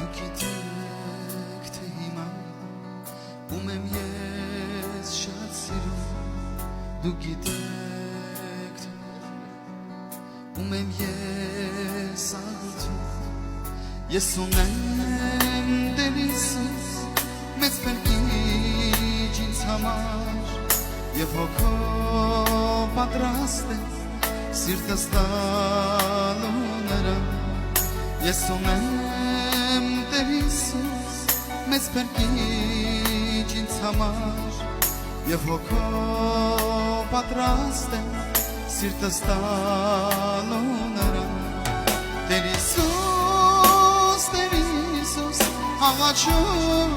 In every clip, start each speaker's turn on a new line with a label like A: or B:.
A: Դուք գիտեք, թե հիմա ում եմ ես շատ սիրում, դուք գիտեք, ում եմ ես աղոթում, ես ունեմ Տեր Հիսուս, մեծ փրկիչ ինձ համար, եւ հոգով պատրաստ եմ սիրտս տալու նրան, ես ունեմ Տեր Հիսուս, մեծ փրկիչ ինձ համար, եւ հոգով պատրաստ եմ սիրտս տալու նրան, Տեր Հիսուս, Տեր Հիսուս, աղաչում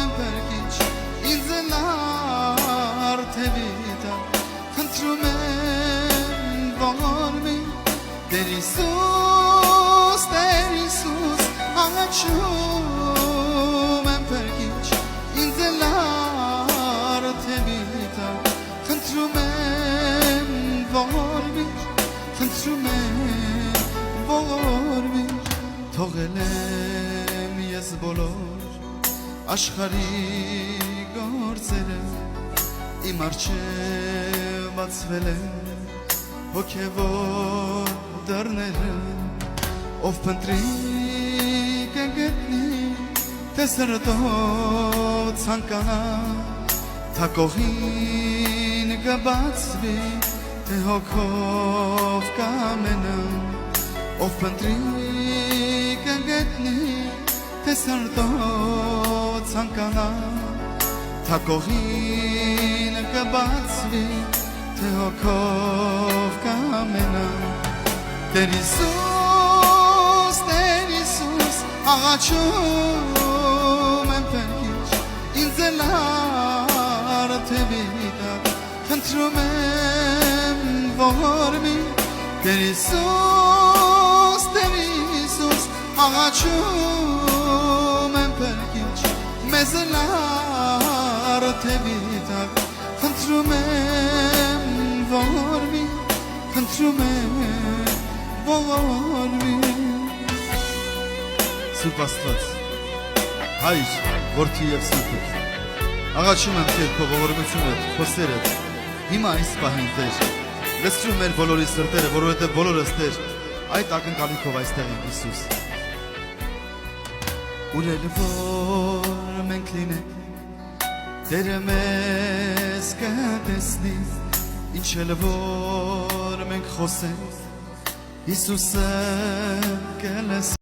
A: եմ փրկիչ ինձ արդևի տա, խնդրում եմ ողոր մի, Տեր Հիսուս, աղաչում եմ փրկիչ ինձ արդևի տա, խնդրում եմ ողոր մի, խնդրում եմ ողոր մի, թողել եմ ես բոլոր աշխարհի գործերը, իմ առջև բացվել են հոգևոր դռները, ով փնտրի կգտնի, թե սրտով ցանկանա, թակողին կբացվի, թե հոգով կամենա, ով փնտրի կգտնի, թե սրտով ցանկանա, թակողին կբացվի, թե հոգով կամենա, Տեր Հիսուս, աղաչում եմ փրկիչ ինձ արդևի տա, խնդրում եմ ողոր մի, Տեր Հիսուս, աղաչում եմ փրկիչ մեզ արդևի տա, խնդրում եմ ողոր մի, խնդրում եմ ողոր մի, Սուրբ Աստված, Հայր, Որդի եւ Սուրբ, աղաչում եմ Տեր քո ողորմությունը, քո սերը, հիմա այս պահին Տեր, լցրու մեր բոլորի սրտերը, որովհետեւ բոլորս Տեր այդ ակնկալիքով այստեղ ենք Հիսուս։ Ուր էլ որ մենք լինենք, Տերը մեզ կտեսնի, ինչ էլ որ մենք խոսենք, Հիսուսը կլսի։